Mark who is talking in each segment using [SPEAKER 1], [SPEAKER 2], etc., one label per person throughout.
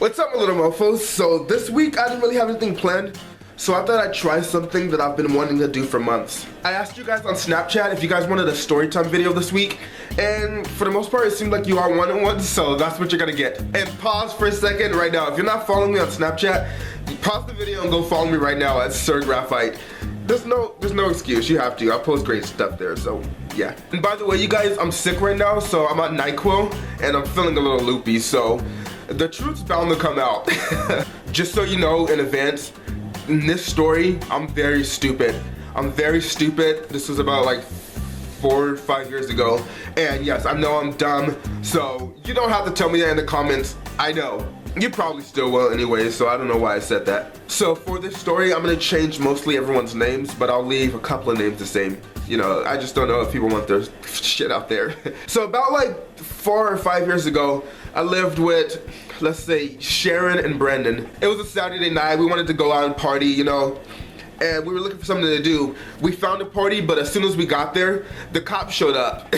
[SPEAKER 1] What's up, my little mofos? So this week I didn't really have anything planned, so I thought I'd try something that I've been wanting to do for months. I asked you guys on Snapchat if you guys wanted a storytime video this week, and for the most part it seemed like you all wanted one, so that's what you're gonna get. And pause for a second right now. If you're not following me on Snapchat, pause the video and go follow me right now at Sir Graphite. There's no excuse, you have to. I post great stuff there, so yeah. And by the way, you guys, I'm sick right now, so I'm on NyQuil, and I'm feeling a little loopy, so the truth's bound to come out. Just so you know in advance, in this story, I'm very stupid. I'm very stupid. This was about like 4 or 5 years ago, and yes, I know I'm dumb, so you don't have to tell me that in the comments. I know. You probably still will anyway, so I don't know why I said that. So for this story, I'm gonna change mostly everyone's names, but I'll leave a couple of names the same. You know, I just don't know if people want their shit out there. So about like 4 or 5 years ago, I lived with, let's say, Sharon and Brandon. It was a Saturday night, we wanted to go out and party, you know, and we were looking for something to do. We found a party, but as soon as we got there, the cops showed up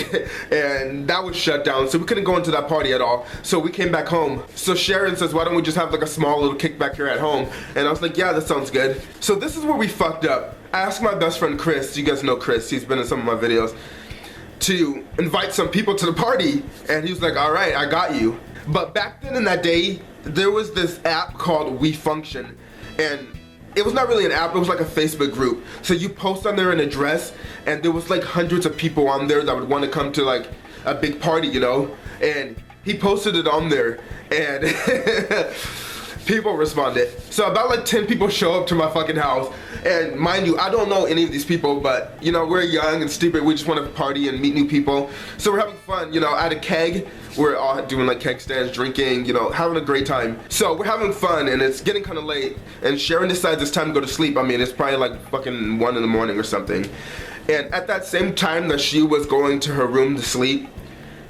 [SPEAKER 1] and that was shut down, so we couldn't go into that party at all. So we came back home. So Sharon says, why don't we just have like a small little kickback here at home? And I was like, yeah, that sounds good. So this is where we fucked up. I asked my best friend Chris, you guys know Chris, he's been in some of my videos, to invite some people to the party, and he was like, all right, I got you. But back then in that day, there was this app called WeFunction, and it was not really an app, it was like a Facebook group. So you post on there an address, and there was like hundreds of people on there that would want to come to like a big party, you know? And he posted it on there, and people responded. So about like 10 people show up to my fucking house, and mind you, I don't know any of these people, but you know, we're young and stupid, we just want to party and meet new people. So we're having fun, you know, at a keg, we're all doing like keg stands, drinking, you know, having a great time. So we're having fun, and it's getting kind of late, and Sharon decides it's time to go to sleep. I mean, it's probably like fucking 1 in the morning or something. And at that same time that she was going to her room to sleep,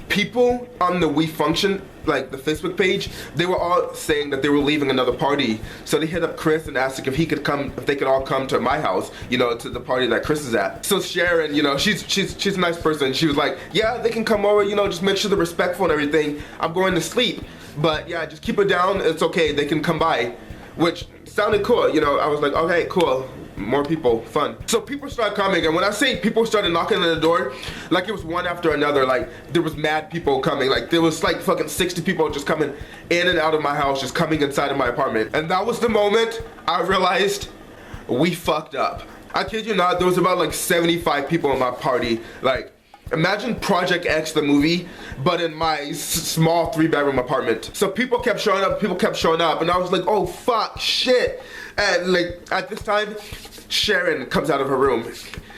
[SPEAKER 1] people on the WeFunction, like the Facebook page, they were all saying that they were leaving another party. So they hit up Chris and asked if he could come, if they could all come to my house, you know, to the party that Chris is at. So Sharon, you know, she's a nice person. She was like, yeah, they can come over, you know, just make sure they're respectful and everything. I'm going to sleep, but yeah, just keep it down. It's okay, they can come by, which sounded cool. You know, I was like, okay, cool. More people, fun. So people started coming, and when I say people started knocking on the door, like it was one after another, like there was mad people coming, like there was like fucking 60 people just coming in and out of my house, just coming inside of my apartment. And that was the moment I realized we fucked up. I kid you not, there was about like 75 people in my party. Like, imagine Project X the movie, but in my small 3-bedroom apartment. So people kept showing up, and I was like, oh fuck, shit. And like at this time, Sharon comes out of her room,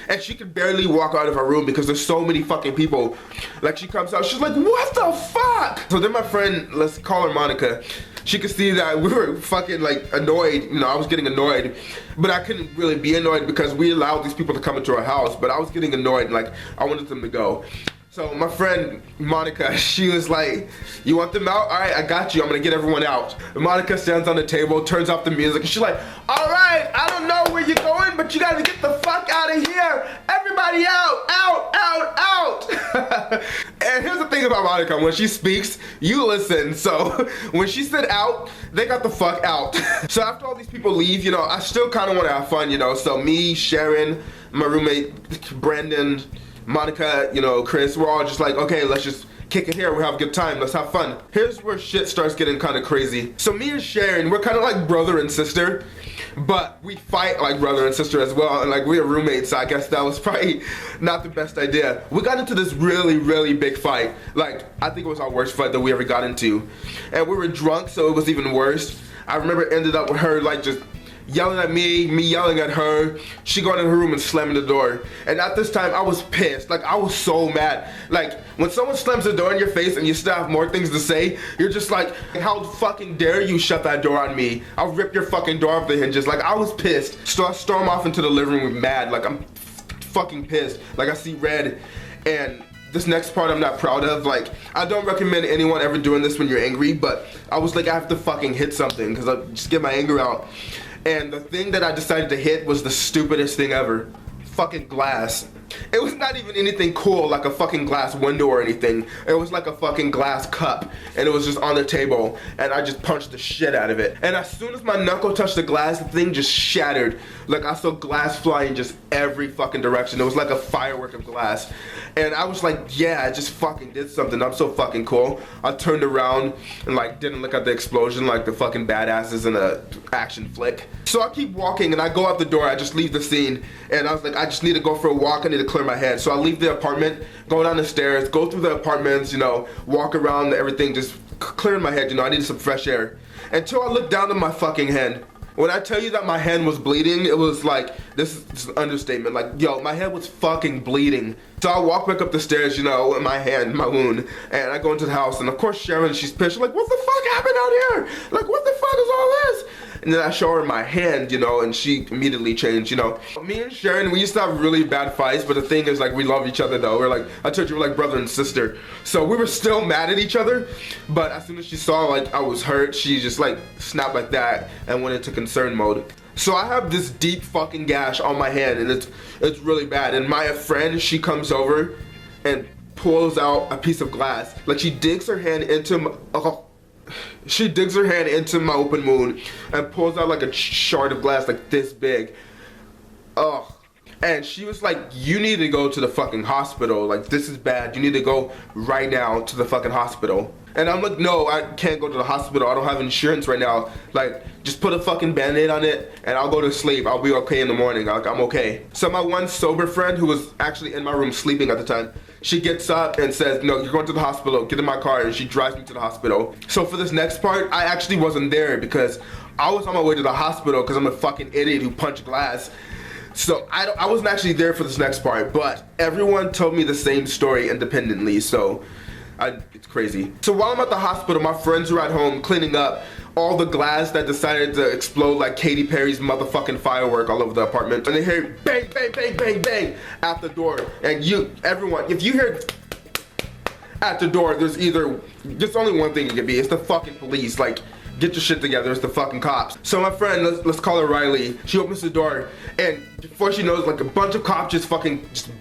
[SPEAKER 1] and she could barely walk out of her room because there's so many fucking people. Like she comes out, she's like, what the fuck? So then my friend, let's call her Monica, she could see that we were fucking like annoyed, you know, I was getting annoyed, but I couldn't really be annoyed because we allowed these people to come into our house, but I was getting annoyed and like I wanted them to go. So my friend Monica, she was like, you want them out? All right, I got you, I'm gonna get everyone out. And Monica stands on the table, turns off the music, and she's like, all right, I don't know where you're going, but you gotta get the fuck out of here. Everybody out, out, out, out. And here's the thing about Monica, when she speaks, you listen. So when she said out, they got the fuck out. So after all these people leave, you know, I still kind of want to have fun, you know. So me, Sharon, my roommate, Brandon, Monica, you know, Chris, we're all just like, okay, let's just kick it here, we'll have a good time, let's have fun. Here's where shit starts getting kind of crazy. So me and Sharon, we're kind of like brother and sister, but we fight like brother and sister as well, and like we're roommates, so I guess that was probably not the best idea. We got into this really, really big fight. Like, I think it was our worst fight that we ever got into. And we were drunk, so it was even worse. I remember it ended up with her like just yelling at me yelling at her, she going in her room and slamming the door. And at this time, I was pissed. Like, I was so mad. Like, when someone slams the door in your face and you still have more things to say, you're just like, how fucking dare you shut that door on me? I'll rip your fucking door off the hinges. Like, I was pissed. So I storm off into the living room mad. Like, I'm fucking pissed. Like, I see red. And this next part I'm not proud of. Like, I don't recommend anyone ever doing this when you're angry, but I was like, I have to fucking hit something because I just get my anger out. And the thing that I decided to hit was the stupidest thing ever. Fucking glass. It was not even anything cool like a fucking glass window or anything. It was like a fucking glass cup, and it was just on the table, and I just punched the shit out of it. And as soon as my knuckle touched the glass, the thing just shattered. Like, I saw glass flying just every fucking direction. It was like a firework of glass. And I was like, yeah, I just fucking did something. I'm so fucking cool. I turned around and like didn't look at the explosion like the fucking badasses in a action flick. So I keep walking and I go out the door. I just leave the scene, and I was like, I just need to go for a walk. I need to clear my head. So I leave the apartment, go down the stairs, go through the apartments, you know, walk around everything, just clearing my head. You know, I needed some fresh air. Until I looked down at my fucking hand. When I tell you that my hand was bleeding, it was like, this is an understatement. Like, yo, my head was fucking bleeding. So I walk back up the stairs, you know, with my hand, my wound, and I go into the house, and of course Sharon, she's pissed. She's like, what the fuck happened out here? Like, what the fuck is all this? And then I show her my hand, you know, and she immediately changed, you know. Me and Sharon, we used to have really bad fights, but the thing is, like, we love each other, though. We're like, I told you, we're like brother and sister. So we were still mad at each other, but as soon as she saw, like, I was hurt, she just, like, snapped like that and went into concern mode. So I have this deep fucking gash on my hand, and it's really bad. And my friend, she comes over and pulls out a piece of glass. Like, she digs her hand into my, she digs her hand into my open wound and pulls out like a shard of glass like this big. Ugh. And she was like, you need to go to the fucking hospital. Like, this is bad. You need to go right now to the fucking hospital. And I'm like, no, I can't go to the hospital. I don't have insurance right now. Like, just put a fucking band-aid on it and I'll go to sleep. I'll be okay in the morning. Like, I'm okay. So my one sober friend who was actually in my room sleeping at the time, she gets up and says, no, you're going to the hospital. Get in my car. And she drives me to the hospital. So for this next part, I actually wasn't there because I was on my way to the hospital because I'm a fucking idiot who punched glass. So I wasn't actually there for this next part, but everyone told me the same story independently, so it's crazy. So while I'm at the hospital, my friends are at home cleaning up all the glass that decided to explode like Katy Perry's motherfucking firework all over the apartment. And they hear bang, bang, bang, bang, bang at the door. And everyone, if you hear at the door, there's only one thing it could be. It's the fucking police. Like, get your shit together, it's the fucking cops. So my friend, let's call her Riley, she opens the door, and before she knows, like, a bunch of cops just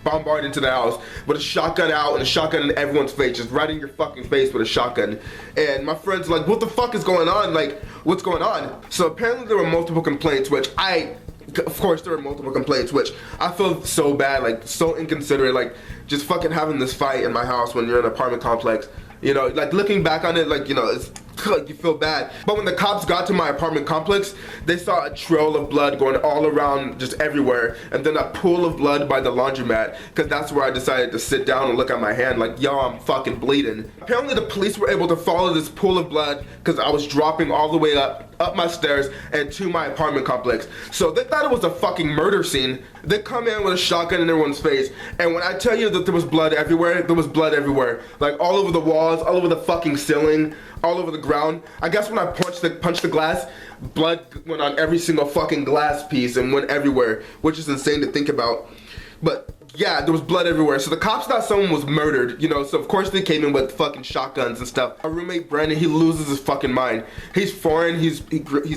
[SPEAKER 1] bombard into the house with a shotgun out and a shotgun in everyone's face, just right in your fucking face with a shotgun. And my friend's like, what the fuck is going on? Like, what's going on? So apparently there were multiple complaints, of course there were multiple complaints, which I feel so bad, like, so inconsiderate, like, just fucking having this fight in my house when you're in an apartment complex. You know, like, looking back on it, like, you know, it's like, you feel bad. But when the cops got to my apartment complex, they saw a trail of blood going all around, just everywhere, and then a pool of blood by the laundromat, because that's where I decided to sit down and look at my hand like, yo, I'm fucking bleeding. Apparently the police were able to follow this pool of blood because I was dropping all the way up my stairs and to my apartment complex. So they thought it was a fucking murder scene. They come in with a shotgun in everyone's face, and when I tell you that there was blood everywhere, there was blood everywhere. Like, all over the walls, all over the fucking ceiling, all over the ground. I guess when I punched the glass, blood went on every single fucking glass piece and went everywhere, which is insane to think about. But yeah, there was blood everywhere. So the cops thought someone was murdered, you know, so of course they came in with fucking shotguns and stuff. Our roommate Brandon, he loses his fucking mind. He's foreign, he's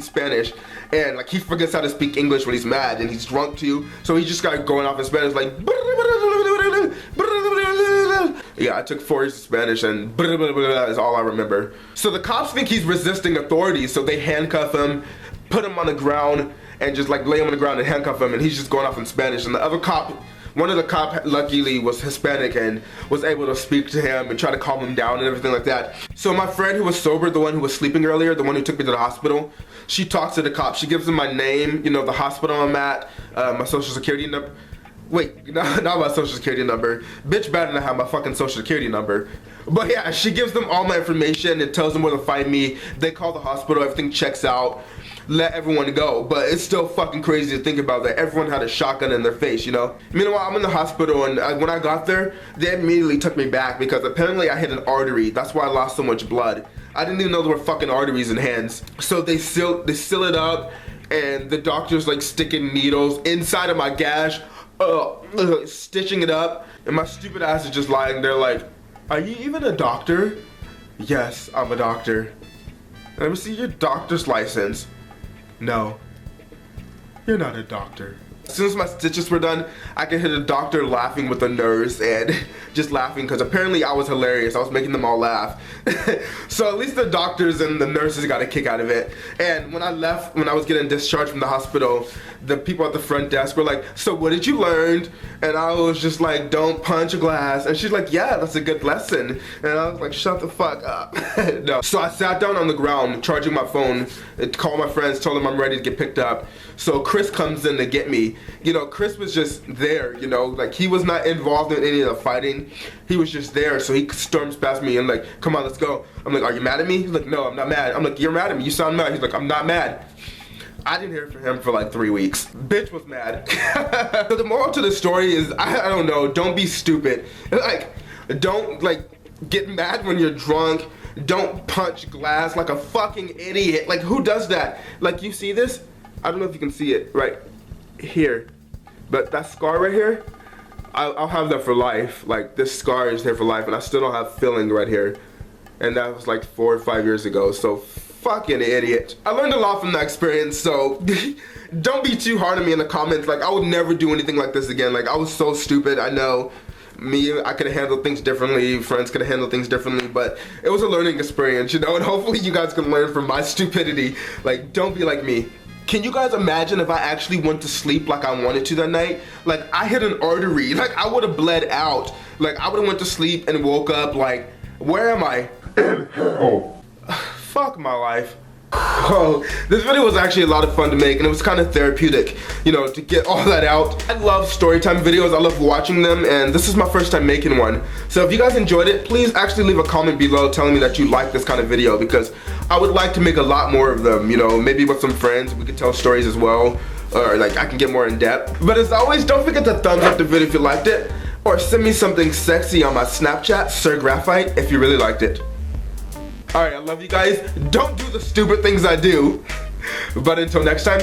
[SPEAKER 1] Spanish, and like, he forgets how to speak English when he's mad, and he's drunk too, so he just got going off in Spanish like, yeah, I took 4 years of Spanish, and is all I remember. So the cops think he's resisting authorities, so they handcuff him, put him on the ground, and just like lay him on the ground and handcuff him, and he's just going off in Spanish. And the other cop, one of the cops luckily was Hispanic and was able to speak to him and try to calm him down and everything like that. So my friend who was sober, the one who was sleeping earlier, the one who took me to the hospital, she talks to the cop. She gives him my name, you know, the hospital I'm at, my social security number. Wait, not my social security number. Bitch better not have my fucking social security number. But yeah, she gives them all my information and tells them where to find me. They call the hospital, everything checks out, let everyone go. But it's still fucking crazy to think about that everyone had a shotgun in their face, you know? Meanwhile, I'm in the hospital, and when I got there, they immediately took me back because apparently I hit an artery. That's why I lost so much blood. I didn't even know there were fucking arteries in hands. So they seal it up, and the doctor's like sticking needles inside of my gash, stitching it up, and my stupid ass is just lying there like, are you even a doctor? Yes, I'm a doctor. Let me see your doctor's license. No, you're not a doctor. As soon as my stitches were done, I could hear the doctor laughing with the nurse and just laughing because apparently I was hilarious. I was making them all laugh. So at least the doctors and the nurses got a kick out of it. And when I left, when I was getting discharged from the hospital, the people at the front desk were like, so what did you learn? And I was just like, don't punch a glass. And she's like, yeah, that's a good lesson. And I was like, shut the fuck up. No. So I sat down on the ground, charging my phone, called my friends, told them I'm ready to get picked up. So Chris comes in to get me. You know, Chris was just there, you know, like he was not involved in any of the fighting. He was just there, so he storms past me and like, come on, let's go. I'm like, are you mad at me? He's like, no, I'm not mad. I'm like, you're mad at me, you sound mad. He's like, I'm not mad. I didn't hear from him for like 3 weeks. Bitch was mad. So the moral to the story is, I don't know, don't be stupid. Like, don't like get mad when you're drunk. Don't punch glass like a fucking idiot. Like, who does that? Like, you see this? I don't know if you can see it right here, but that scar right here, I'll have that for life. Like, this scar is there for life, and I still don't have filling right here. And that was like 4 or 5 years ago, so fucking idiot. I learned a lot from that experience, so don't be too hard on me in the comments. Like, I would never do anything like this again. Like, I was so stupid, I know. I could have handled things differently, friends could have handled things differently, but it was a learning experience, you know, and hopefully you guys can learn from my stupidity. Like, don't be like me. Can you guys imagine if I actually went to sleep like I wanted to that night? Like, I hit an artery, like I would have bled out. Like, I would have went to sleep and woke up like, where am I? In hell. Fuck my life. Oh, this video was actually a lot of fun to make, and it was kind of therapeutic, you know, to get all that out. I love storytime videos, I love watching them, and this is my first time making one. So if you guys enjoyed it, please actually leave a comment below telling me that you like this kind of video, because I would like to make a lot more of them, you know, maybe with some friends, we could tell stories as well, or like I can get more in depth. But as always, don't forget to thumbs up the video if you liked it, or send me something sexy on my Snapchat, Sir Graphite, if you really liked it. Alright, I love you guys. Don't do the stupid things I do. But until next time.